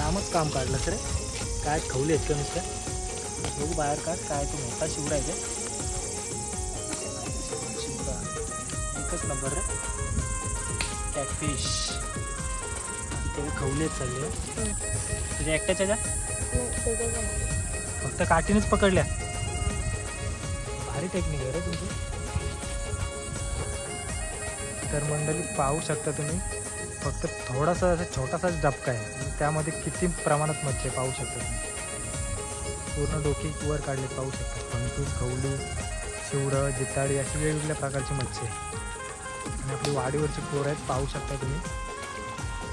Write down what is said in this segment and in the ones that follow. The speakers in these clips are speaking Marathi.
कामच काम काढलं सर. काय खवले आहेत का नुसतं. बघू बाहेर काय तो मोठा शिवरा आहे का. शिवरा एकच नंबर रे. कॅटफिश ते खवले आहेत सगळे. तुझ्या एकट्याच्या का फक्त काठीनेच पकडल्या. भारी टेक्निक आहे रे तुमची. तर मंडळी पाहू शकता तुम्ही, फक्त थोडासा असा छोटासाच डबका आहे आणि त्यामध्ये किती प्रमाणात मच्छी पाहू शकता तुम्ही. पूर्ण डोकी वर काढले पाहू शकता. फंटूस, खवली, शिवडं, जिताळी अशी वेगवेगळ्या प्रकारची मच्छी आहे. आणि आपली वाडीवरची पोरं आहेत पाहू शकता तुम्ही.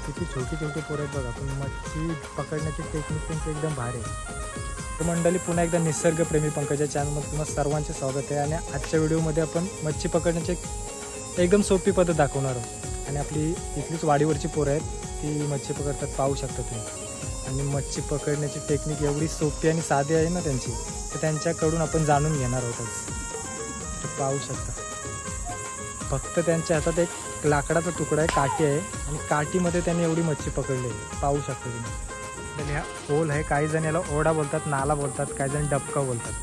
किती छोटी छोटी पोरं आहेत बघा. पण मच्छी पकडण्याची टेक्निक त्यांची एकदम भारी आहे. तर मंडळी पुन्हा एकदा निसर्गप्रेमी पंकजा चॅनलमध्ये तुम्हाला सर्वांचे स्वागत आहे. आणि आजच्या व्हिडिओमध्ये आपण मच्छी पकडण्याची एकदम सोपी पद्धत दाखवणार आहोत. आणि आपली इथलीच वाडीवरची पोरं आहेत ती मच्छी पकडतात पाहू शकता तुम्ही. आणि मच्छी पकडण्याची टेक्निक एवढी सोपी आणि साधी आहे ना त्यांची, तर त्यांच्याकडून आपण जाणून घेणार आहोत. तर पाहू शकता फक्त त्यांच्या हातात एक लाकडाचा तुकडा आहे, काठी आहे आणि काठीमध्ये त्यांनी एवढी मच्छी पकडली आहे पाहू शकता तुम्ही. तर हा ओल आहे. काही जण याला ओढा बोलतात, नाला बोलतात, काही जण डबका बोलतात.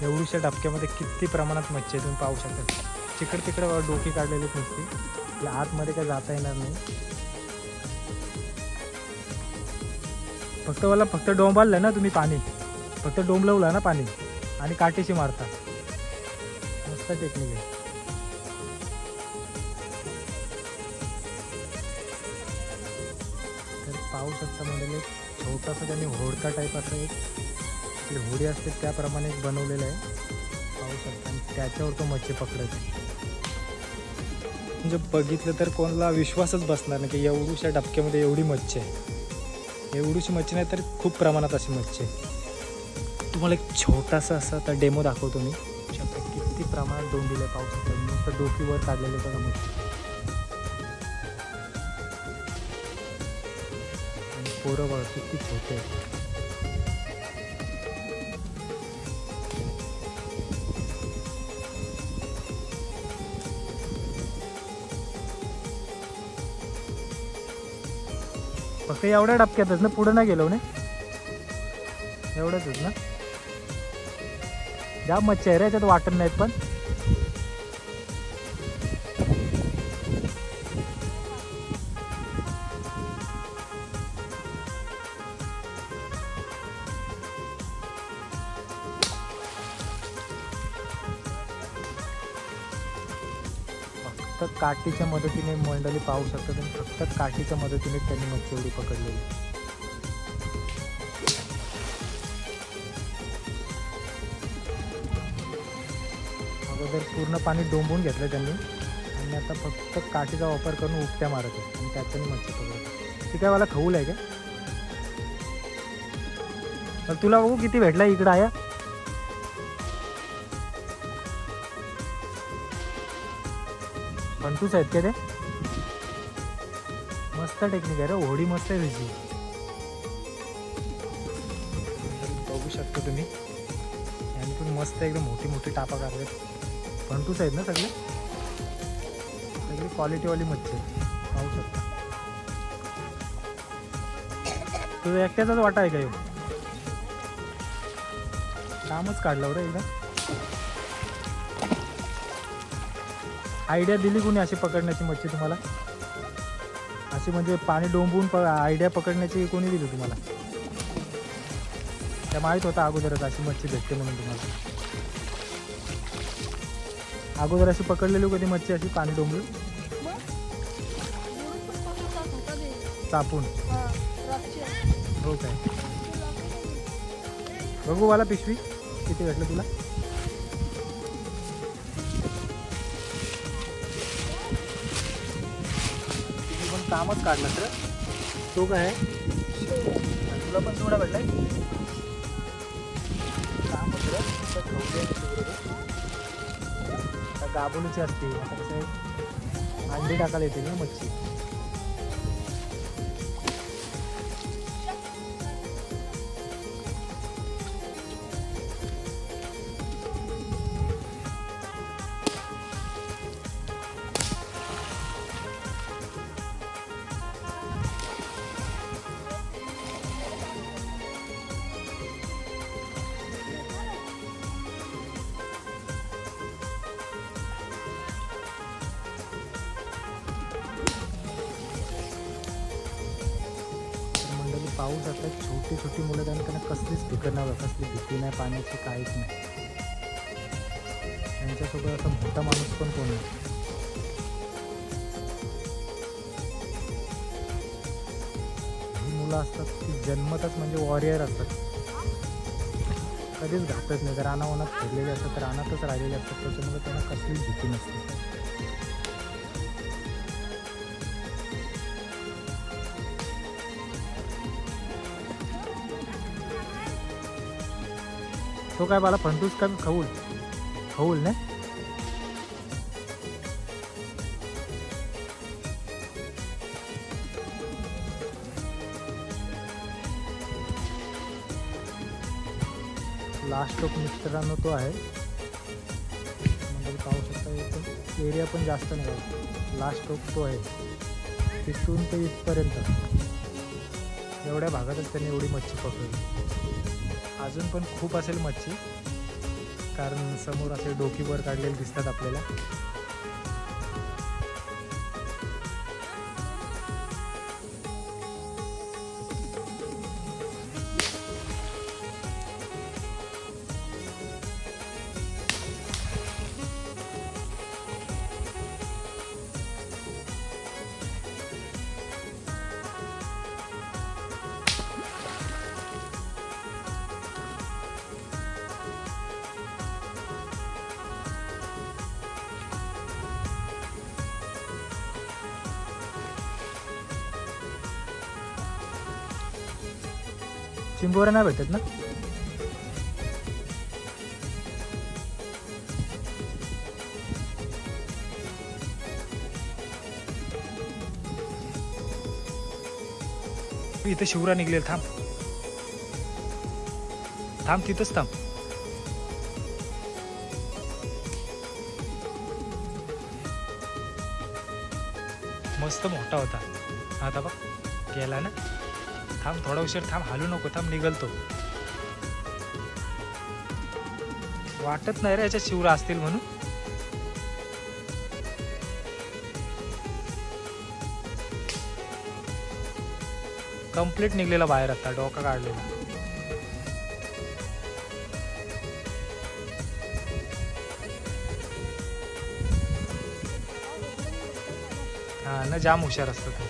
एवढ्याशा डबक्यामध्ये किती प्रमाणात मच्छी आहे तुम्ही पाहू शकता. तिकडे तिकडे डोकी काढलेलीच नसते. आपल्या आतमध्ये काय जाता येणार नाही. फक्त डोंबाललं ना तुम्ही पाणी, फक्त डोंबलवलं ना पाणी आणि काठीशी मारता. मस्त टेक्निक आहे. तर पाहू शकता म्हणजे छोटासा त्यांनी होडका टाईप असं एक आपली होडी असते त्याप्रमाणे एक बनवलेलं आहे पाहू शकता. आणि त्याच्यावर तो मच्छी पकडायचा. म्हणजे बघितलं तर कोणाला विश्वासच बसणार नाही की एवढ्याशा डबक्यामध्ये एवढी मच्छी आहे. एवढीशी मच्छी नाही तर खूप प्रमाणात अशी मच्छी आहे. तुम्हाला एक छोटासा असा आता डेमो दाखवतो मी. शकता किती प्रमाणात डोंबिले पाहू शकता. नुसतं डोकीवर काढलेले बघा मच्छी. आणि पोरं बघा किती छोटे आहेत. फक्त एवढ्या डबक्यातच ना, पुढं नाही गेलो ना, एवढंच ना. ज्या मच्छी आहे रे याच्यात वाटत नाहीत. पण फक्त काठीच्या मदतीने मंडळी पाहू शकतात. आणि फक्त काठीच्या मदतीने त्यांनी मच्छी एवढी पकडलेली. अगोदर पूर्ण पाणी डोंबून घेतलं त्यांनी आणि आता फक्त काठीचा वापर करून उपट्या मारत आहे आणि त्याच्याने मच्छी पकडतात. ते काय मला खवूल आहे का. तर तुला बघू किती भेटला इकडं आहे. फंटूस आहेत का ते. मस्त टेक्निक आहे रे. होडी मस्त आहे तुझी. बघू शकता तुम्ही. आणि पण मस्त एकदम मोठी मोठी टापा काढलेत. फंटूस आहेत ना सगळे क्वालिटीवाली मच्छी पाहू शकता. तुझा एकट्याचाच वाटा आहे का. येऊ कामच काढलं रे एकदा. आयडिया दिली कोणी अशी पकडण्याची मच्छी तुम्हाला. अशी म्हणजे पाणी डोंबून आयडिया पकडण्याची कोणी दिली तुम्हाला. त्या माहीत होता अगोदरच अशी मच्छी भेटते म्हणून तुम्हाला. अगोदर अशी पकडलेली कधी मच्छी अशी पाणी डोंबून चापून. हो काय. बघू मला पिशवी किती भेटलं तुला. कामच काढलं तर तो काय आहे. तुला पण सोडा भेटलाय. कामच गाबोलीची असते. आता कसं अंडी टाकायला येते ना मच्छी. पाहू शकता छोटी छोटी मुलं, त्यांना कसलीच फिकर नाही, कसली भीती नाही पाण्याची, काहीच नाही. त्यांच्यासोबत असं मोठा माणूस पण कोण नाही. ही मुलं असतात ती जन्मतच म्हणजे वॉरियर असतात, कधीच घाबरत नाही. रानावनात फिरलेले असतात, रानातच राहिलेले असतात, त्याच्यामुळे त्यांना कसलीच भीती नसते. तो काय मला फंटूस का खऊल खऊल ना. लास्ट टोक मित्रांनो तो आहे, म्हणजे पाहू शकता एकदम एरिया पण जास्त नाही. लास्ट टोक तो आहे, तिथून ते इथपर्यंत एवढ्या भागातच त्यांनी एवढी मच्छी पकडली. अजून पण खूप असेल मच्छी, कारण समोर असे डोकीवर काढलेले दिसतात आपल्याला. चिंबोऱ्या नाही भेटत ना. इथे शिवरा निघलेल, थांब थांब तिथंच थांब. मस्त मोठा होता. आता बघ गेला ना. थांब थोडा उशीर थांब, हालू नको, थांब निघलतो. वाटत नाही रे याच्या शिवरा असतील म्हणून. कंप्लीट निघलेला बाहेर, आता डोका काढलेला. हा ना, जाम हुशार असतो तो.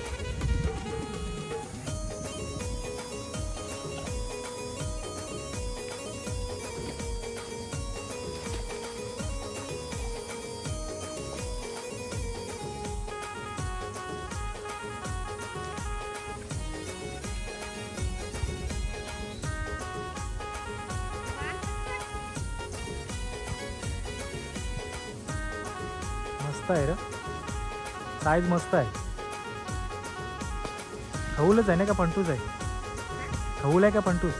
मस्त आहे रे, साईज मस्त आहे. खऊलच आहे ना का पंटूस आहे? खऊल आहे का पंटूस?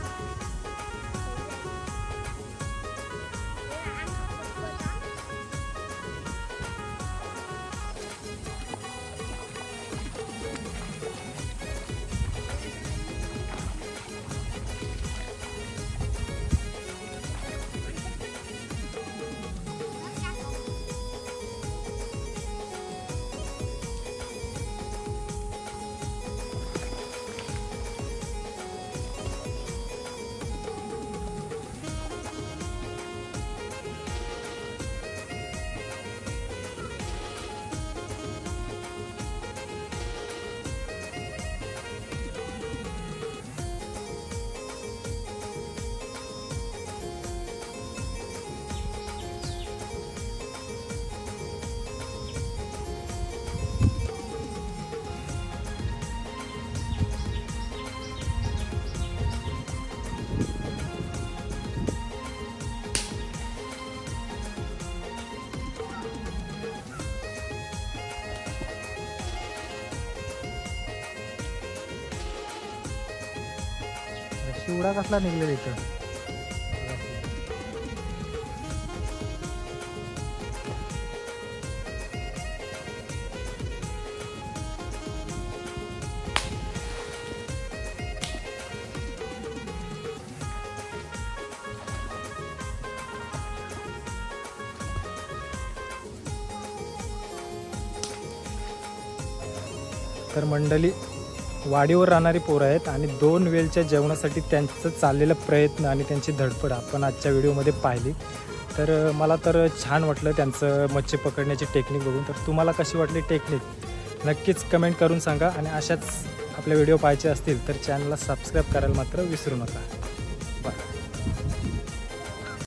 शिवडा कसला निघलेला इथं. तर मंडळी वाडीवर राहणारी पोरं आहेत आणि 2 वेळच्या जेवणासाठी त्यांचं चाललेला प्रयत्न आणि त्यांची धडपड आपण आजच्या व्हिडिओमध्ये पाहिली. तर मला तर छान वाटलं त्यांचं मच्छी पकडण्याची टेक्निक बघून. तर तुम्हाला कशी वाटली टेक्निक नक्कीच कमेंट करून सांगा आणि अशाच आपले व्हिडिओ पाहायचे असतील तर चॅनलला सबस्क्राईब करायला मात्र विसरू नका.